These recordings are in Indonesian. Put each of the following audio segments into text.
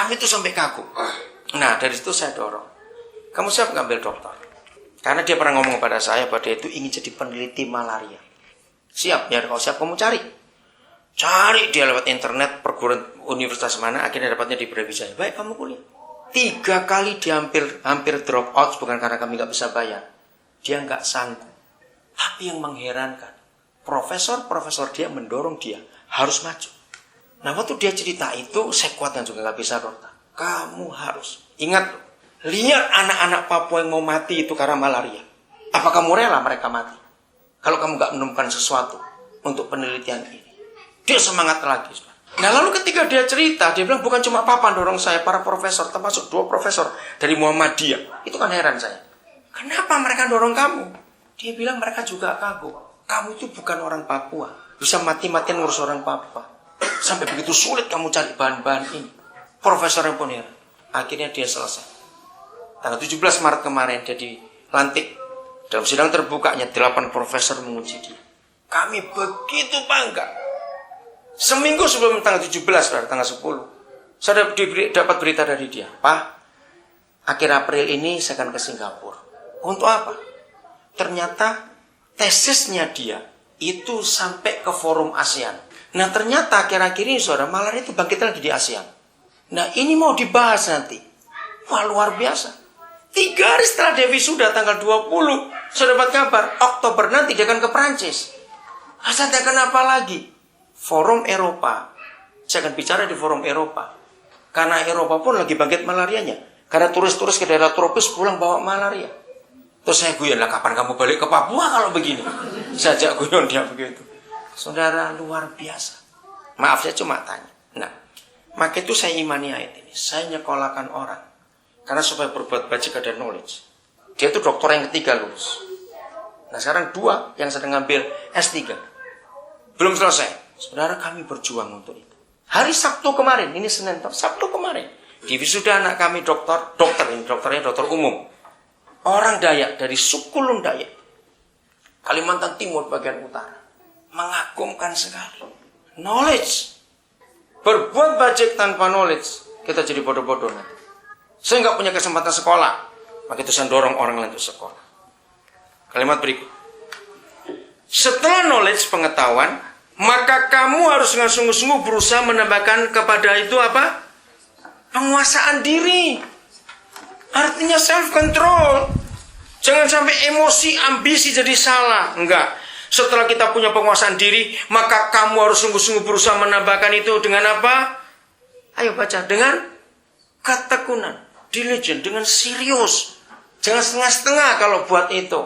Kami tuh sampai kagum. Nah, dari situ saya dorong. Kamu siap ngambil dokter? Karena dia pernah ngomong kepada saya bahwa dia itu ingin jadi peneliti malaria. Siap, ya kalau siap kamu cari. Cari dia lewat internet, perguruan universitas mana, akhirnya dapatnya di Brawijaya. Baik, kamu kuliah. 3 kali dia hampir drop out, bukan karena kami nggak bisa bayar. Dia nggak sanggup. Tapi yang mengherankan, profesor dia mendorong dia harus maju. Nah, waktu dia cerita itu, saya kuatkan juga nggak bisa, dokter. Kamu harus ingat, lihat anak-anak Papua yang mau mati itu karena malaria. Apa kamu rela mereka mati? Kalau kamu nggak menemukan sesuatu untuk penelitian ini. Dia semangat lagi. Nah, lalu ketika dia cerita, dia bilang bukan cuma papa dorong saya, para profesor, termasuk 2 profesor dari Muhammadiyah. Itu kan heran saya. Kenapa mereka dorong kamu? Dia bilang mereka juga kagum. Kamu itu bukan orang Papua. Bisa mati-matian ngurus orang Papua. Sampai begitu sulit kamu cari bahan-bahan ini. Profesor yang pun heran. Akhirnya dia selesai. Tanggal 17 Maret kemarin dia dilantik. Dalam sidang terbukanya 8 profesor menguji dia. Kami begitu bangga. Seminggu sebelum tanggal 17, tanggal 10, saya dapat berita dari dia. Pak, akhir April ini saya akan ke Singapura. Untuk apa? Ternyata tesisnya dia itu sampai ke forum ASEAN. Nah, ternyata akhir-akhir ini saudara, malaria itu bangkit lagi di ASEAN. Nah, ini mau dibahas nanti. Wah, luar biasa. 3 hari setelah dia wisuda tanggal 20, saya dapat kabar Oktober nanti dia akan ke Perancis. Saya tanya kenapa lagi? Forum Eropa. Saya akan bicara di forum Eropa. Karena Eropa pun lagi bangkit malarianya. Karena turis-turis ke daerah tropis pulang bawa malaria. Terus saya guyon, lah kapan kamu balik ke Papua kalau begini? Saya ajak guyon dia begitu. Saudara, luar biasa. Maaf, saya cuma tanya. Nah, maka itu saya imani ayat ini. Saya nyekolahkan orang. Karena supaya berbuat baik ada knowledge. Dia itu dokter yang ketiga lulus. Nah, sekarang 2 yang sedang ngambil S3. Belum selesai. Saudara, kami berjuang untuk itu. Hari Sabtu kemarin, ini Senin, Sabtu kemarin. Di wisuda anak kami dokternya dokter umum. Orang Dayak, dari suku Lun Dayak. Kalimantan Timur bagian utara. Mengagumkan sekali. Knowledge. Berbuat baik tanpa knowledge, kita jadi bodoh-bodoh nanti. Saya nggak punya kesempatan sekolah, maka itu saya dorong orang lain untuk sekolah. Kalimat berikut. Setelah knowledge, pengetahuan, maka kamu harus dengan sungguh-sungguh berusaha menambahkan kepada itu apa? Penguasaan diri. Artinya self-control. Jangan sampai emosi, ambisi jadi salah. Enggak. Setelah kita punya penguasaan diri, maka kamu harus sungguh-sungguh berusaha menambahkan itu dengan apa? Ayo baca. Dengan ketekunan, diligent, dengan serius. Jangan setengah-setengah kalau buat itu.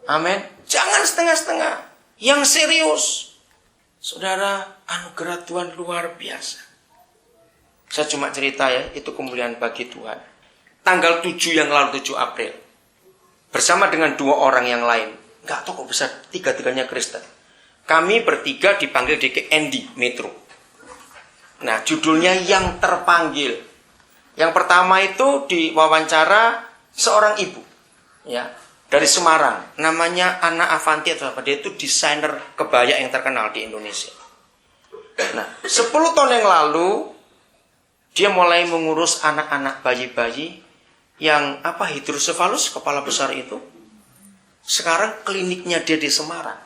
Amin. Jangan setengah-setengah. Yang serius. Saudara, anugerah Tuhan luar biasa. Saya cuma cerita ya, itu kemuliaan bagi Tuhan. Tanggal 7 yang lalu, 7 April. Bersama dengan 2 orang yang lain. Gak tahu kok besar, 3-tiganya Kristen. Kami bertiga dipanggil di KND Metro. Nah, judulnya Yang Terpanggil. Yang pertama itu diwawancara seorang ibu. Ya, dari Semarang. Namanya Ana Avanti atau apa. Dia itu desainer kebaya yang terkenal di Indonesia. Nah, 10 tahun yang lalu, dia mulai mengurus anak-anak bayi-bayi yang hidrosefalus, kepala besar itu. Sekarang kliniknya dia di Semarang.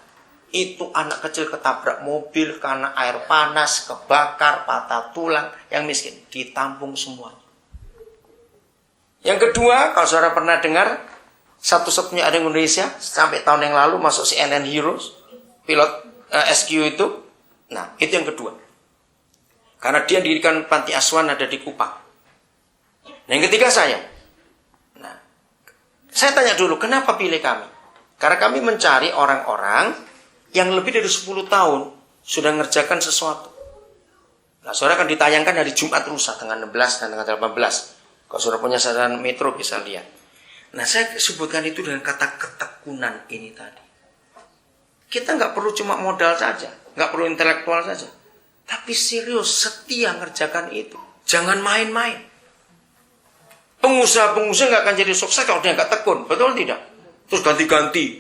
Itu anak kecil ketabrak mobil karena air panas, kebakar, patah tulang, yang miskin ditampung semuanya. Yang kedua, kalau saudara pernah dengar, satu-satunya ada di Indonesia sampai tahun yang lalu masuk CNN Heroes, pilot SQ itu. Nah, itu yang kedua. Karena dia dirikan panti asuhan ada di Kupang. Nah, yang ketiga saya. Nah, saya tanya dulu, kenapa pilih kami? Karena kami mencari orang-orang yang lebih dari 10 tahun sudah mengerjakan sesuatu. Nah, saudara akan ditayangkan hari Jumat lusa, tanggal 16 dan tanggal 18. Kalau saudara punya sasaran Metro bisa lihat. Nah, saya sebutkan itu dengan kata ketekunan ini tadi. Kita nggak perlu cuma modal saja, nggak perlu intelektual saja. Tapi serius, setia ngerjakan itu. Jangan main-main. Pengusaha-pengusaha nggak akan jadi sukses kalau dia nggak tekun. Betul tidak? Terus ganti-ganti.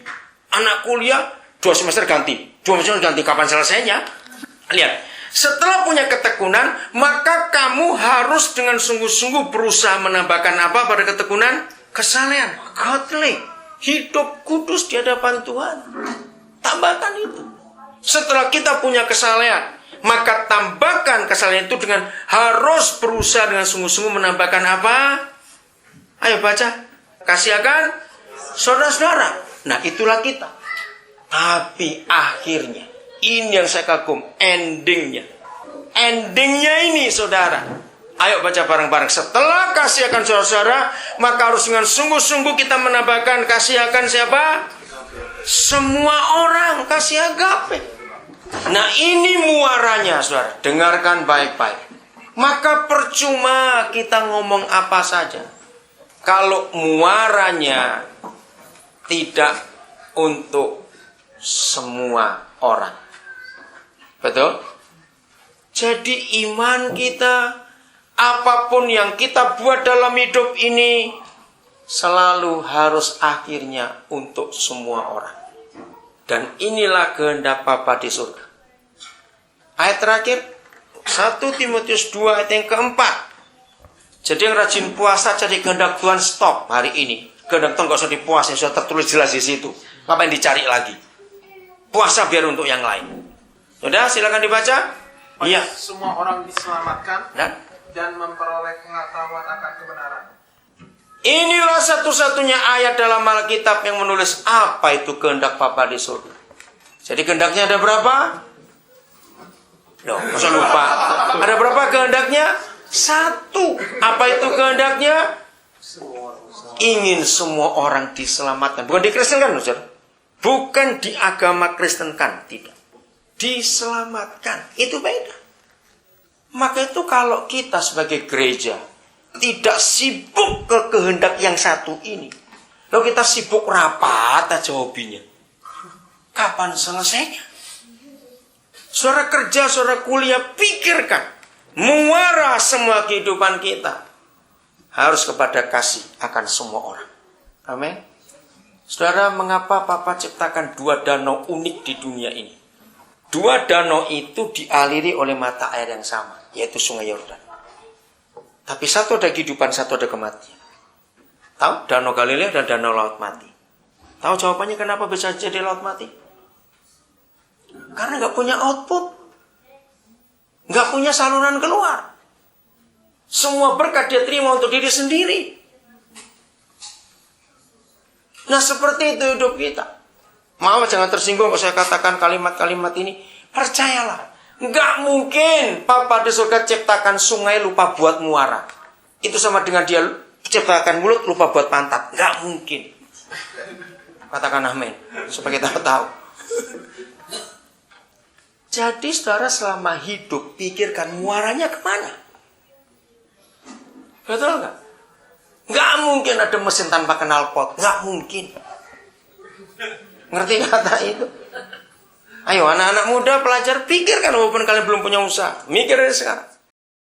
Anak kuliah 2 semester ganti. 2 semester ganti. Kapan selesainya? Lihat. Setelah punya ketekunan, maka kamu harus dengan sungguh-sungguh berusaha menambahkan apa pada ketekunan? Kesalehan. Godly. Hidup kudus di hadapan Tuhan. Tambahkan itu. Setelah kita punya kesalehan, maka tambahkan kesalehan itu dengan harus berusaha dengan sungguh-sungguh menambahkan apa? Ayo baca. Kasih akan saudara-saudara. Nah, itulah kita. Tapi akhirnya, ini yang saya kagum, endingnya. Endingnya ini, saudara. Ayo baca bareng-bareng. Setelah kasih akan saudara-saudara, maka harus dengan sungguh-sungguh kita menambahkan kasih akan siapa? Semua orang, kasih agape. Nah, ini muaranya, saudara. Dengarkan baik-baik. Maka percuma kita ngomong apa saja, kalau muaranya tidak untuk semua orang. Betul? Jadi iman kita, apapun yang kita buat dalam hidup ini, selalu harus akhirnya untuk semua orang. Dan inilah kehendak Bapa di surga. Ayat terakhir, 1 Timotius 2 ayat yang keempat. Jadi yang rajin puasa jadi kehendak Tuhan stop hari ini. Kehendak Tuhan gak usah dipuasin, sudah tertulis jelas di situ. Apa yang dicari lagi? Puasa biar untuk yang lain. Sudah, silakan dibaca. Iya. Semua orang diselamatkan dan memperoleh pengetahuan akan kebenaran. Inilah satu-satunya ayat dalam Alkitab yang menulis apa itu kehendak Bapa di surga. Jadi kehendaknya ada berapa? Loh, masa lupa? Ada berapa kehendaknya? 1. Apa itu kehendaknya? Ingin semua orang diselamatkan. Bukan dikristenkan, saudara. Bukan di agama Kristenkan, tidak. Diselamatkan, itu beda. Maka itu kalau kita sebagai gereja tidak sibuk ke kehendak yang satu ini, lalu kita sibuk rapat aja hobinya, kapan selesainya? Saudara kerja, saudara kuliah, pikirkan. Muara semua kehidupan kita harus kepada kasih akan semua orang. Amin. Saudara, mengapa Papa ciptakan 2 danau unik di dunia ini? 2 danau itu dialiri oleh mata air yang sama, yaitu Sungai Yordan. Tapi satu ada kehidupan, satu ada kematian. Tahu? Danau Galilea dan danau Laut Mati. Tahu jawabannya kenapa bisa jadi Laut Mati? Karena nggak punya output, nggak punya saluran keluar. Semua berkat dia terima untuk diri sendiri. Nah, seperti itu hidup kita. Maaf, jangan tersinggung kalau saya katakan kalimat-kalimat ini. Percayalah, nggak mungkin Papa di surga ciptakan sungai lupa buat muara. Itu sama dengan dia ciptakan mulut lupa buat pantat. Nggak mungkin. Katakan amin, supaya kita tahu. Jadi saudara selama hidup pikirkan muaranya kemana. Betul nggak? Nggak mungkin ada mesin tanpa knalpot. Nggak mungkin. Ngerti kata itu? Ayo anak-anak muda, pelajar, pikirkan walaupun kalian belum punya usaha. Mikir dari sekarang.